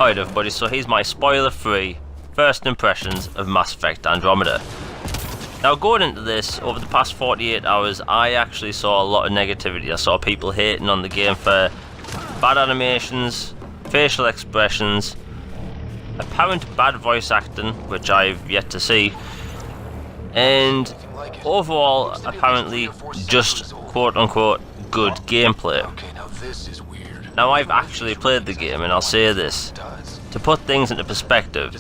Alright everybody, so here's my spoiler-free first impressions of Mass Effect Andromeda. Now going into this, over the past 48 hours, I actually saw a lot of negativity. I saw people hating on the game for bad animations, facial expressions, apparent bad voice acting, which I've yet to see, and overall, apparently, just quote-unquote good gameplay. Now I've actually played the game, and I'll say this. To put things into perspective,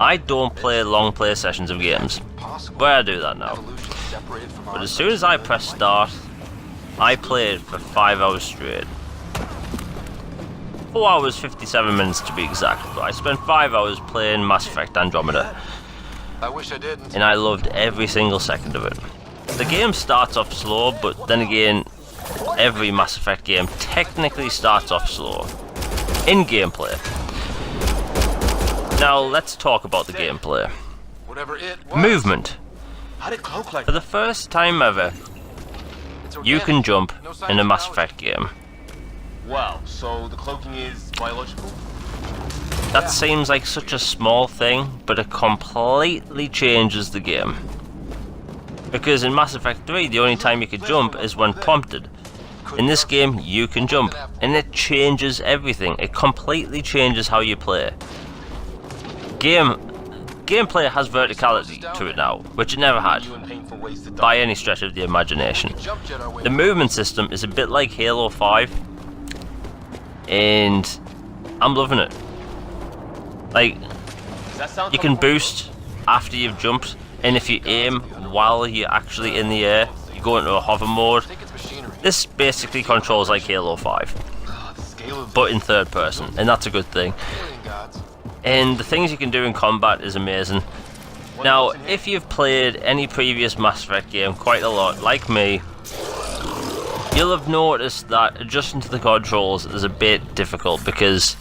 I don't play long play sessions of games. Where I do that now. But as soon as I press start, I played for 5 hours straight. 4 hours 57 minutes to be exact, but I spent 5 hours playing Mass Effect Andromeda. I wish I didn't. And I loved every single second of it. The game starts off slow, but then again, every Mass Effect game technically starts off slow in gameplay. Now let's talk about the gameplay. Movement. For the first time ever, you can jump in a Mass Effect game. Wow, so the cloaking is biological? That seems like such a small thing, but it completely changes the game. Because in Mass Effect 3, the only time you could jump is when prompted. In this game, you can jump, and it changes everything. It completely changes how you play. Gameplay has verticality to it now, which it never had, by any stretch of the imagination. The movement system is a bit like Halo 5, and I'm loving it. Like, you can boost after you've jumped, and if you aim while you're actually in the air, you go into a hover mode. This basically controls like Halo 5, but in third person, and that's a good thing. And the things you can do in combat is amazing. Now, if you've played any previous Mass Effect game quite a lot, like me, you'll have noticed that adjusting to the controls is a bit difficult because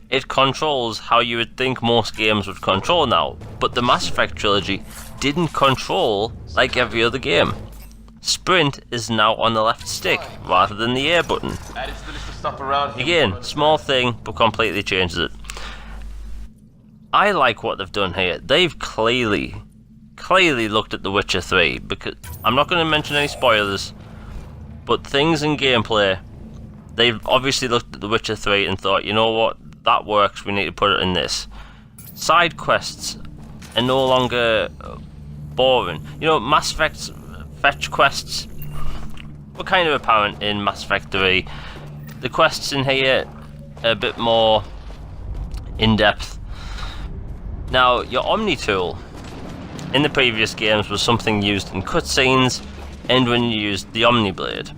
it controls how you would think most games would control now, but the Mass Effect trilogy didn't control like every other game. Sprint is now on the left stick rather than the A button. Again, small thing, but completely changes it. I like what they've done here. They've clearly looked at The Witcher 3, because I'm not going to mention any spoilers, but things in gameplay, they've obviously looked at The Witcher 3 and thought, you know what, that works, we need to put it in this. Side quests are no longer boring. You know, Mass Effect's fetch quests were kind of apparent in Mass Effect 3. The quests in here are a bit more in-depth. Now, your Omni tool in the previous games was something used in cutscenes and when you used the Omni Blade.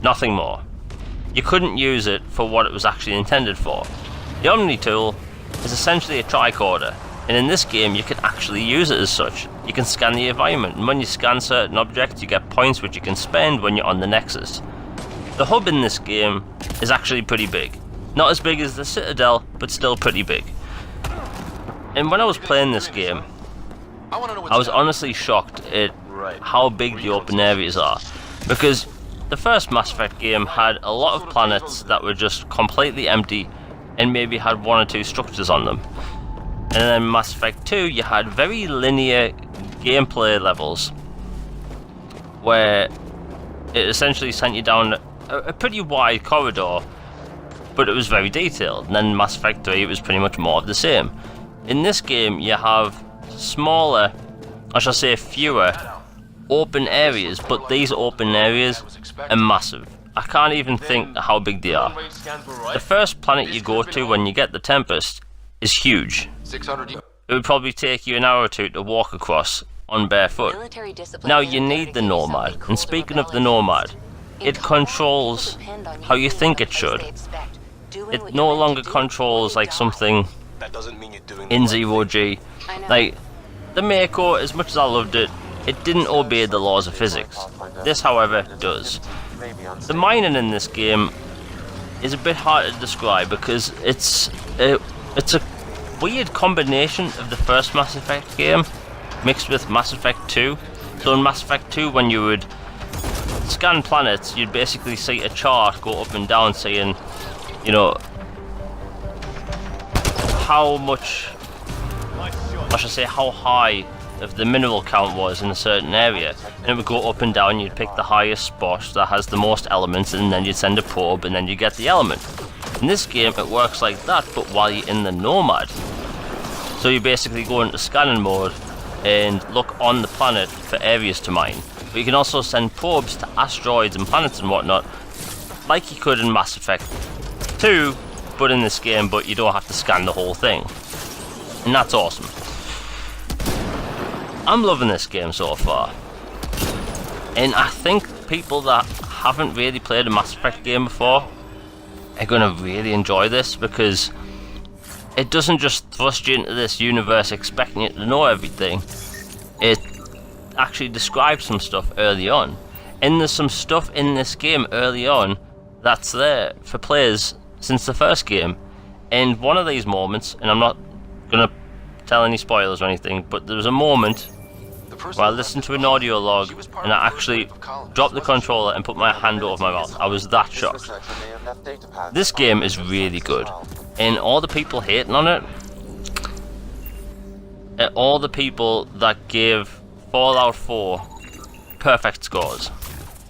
Nothing more. You couldn't use it for what it was actually intended for. The Omni tool is essentially a tricorder, and in this game you can actually use it as such. You can scan the environment, and when you scan certain objects you get points which you can spend when you're on the Nexus. The hub in this game is actually pretty big. Not as big as the Citadel, but still pretty big. And when I was playing this game, I was honestly shocked at how big the open areas are. Because the first Mass Effect game had a lot of planets that were just completely empty and maybe had one or two structures on them. And then Mass Effect 2, you had very linear gameplay levels where it essentially sent you down a pretty wide corridor, but it was very detailed. And then Mass Effect 3, it was pretty much more of the same. In this game, you have smaller, I shall say fewer, open areas, but these open areas are massive. I can't even think how big they are. The first planet you go to when you get the Tempest is huge. It would probably take you an hour or two to walk across on barefoot. Now you need the Nomad, and speaking of the Nomad, it controls how you think it should. It no longer controls like something in Zero G. Like, the Mako, as much as I loved it, it didn't obey the laws of physics. This, however, does. The mining in this game is a bit hard to describe because it's a weird combination of the first Mass Effect game mixed with Mass Effect 2. So in Mass Effect 2, when you would scan planets, you'd basically see a chart go up and down saying, you know, how much, I should say, how high of the mineral count was in a certain area, and it would go up and down. You'd pick the highest spot that has the most elements, and then you'd send a probe, and then you get the element. In this game, it works like that, but while you're in the Nomad. So you basically go into scanning mode and look on the planet for areas to mine. But you can also send probes to asteroids and planets and whatnot, like you could in Mass Effect 2, but in this game, but you don't have to scan the whole thing. And that's awesome. I'm loving this game so far. And I think people that haven't really played a Mass Effect game before are going to really enjoy this, because it doesn't just thrust you into this universe expecting you to know everything. It actually describes some stuff early on. And there's some stuff in this game early on that's there for players since the first game. And one of these moments, and I'm not going to tell any spoilers or anything, but there was a moment where I listened to an audio log and I actually dropped the controller and put my hand over my mouth. I was that shocked. This game is really good, and all the people hating on it, all the people that gave Fallout 4 perfect scores,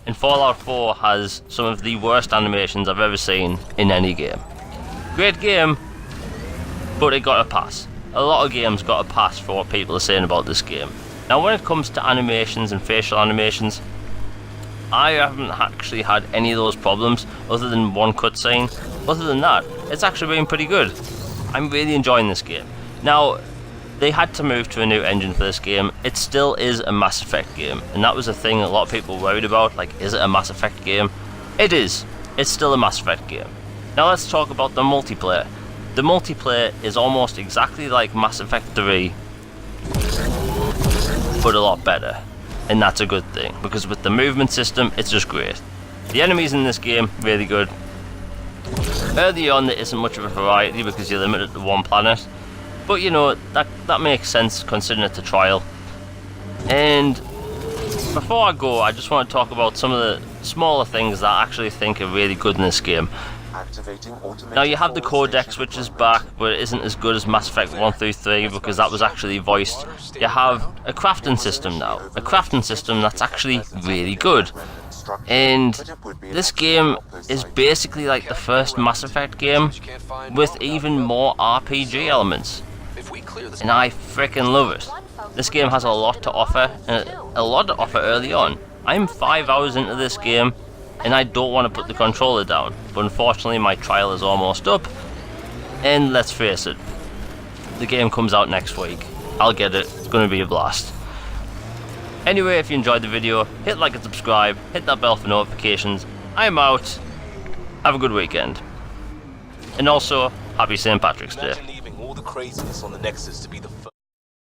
and Fallout 4 has some of the worst animations I've ever seen in any game. Great game, but it got a pass. A lot of games got a pass for what people are saying about this game. Now when it comes to animations and facial animations, I haven't actually had any of those problems other than one cutscene. Other than that, it's actually been pretty good. I'm really enjoying this game. Now, they had to move to a new engine for this game. It still is a Mass Effect game, and that was a thing a lot of people worried about, like, is it a Mass Effect game? It is. It's still a Mass Effect game. Now let's talk about the multiplayer. The multiplayer is almost exactly like Mass Effect 3, but a lot better, and that's a good thing, because with the movement system, it's just great. The enemies in this game, really good. Early on, there isn't much of a variety because you're limited to one planet, but you know, that makes sense considering it's a trial. And before I go, I just want to talk about some of the smaller things that I actually think are really good in this game. Now you have the codex, which is back, but it isn't as good as Mass Effect 1 through 3 because that was actually voiced. You have a crafting system now, a crafting system that's actually really good. And this game is basically like the first Mass Effect game with even more RPG elements. And I freaking love it. This game has a lot to offer, and a lot to offer early on. I'm 5 hours into this game, and I don't want to put the controller down, but unfortunately my trial is almost up, and let's face it, the game comes out next week. I'll get it, it's going to be a blast. Anyway, if you enjoyed the video, hit like and subscribe, hit that bell for notifications. I'm out, have a good weekend, and also, happy St. Patrick's Day. Imagine leaving all the craziness on the Nexus to be the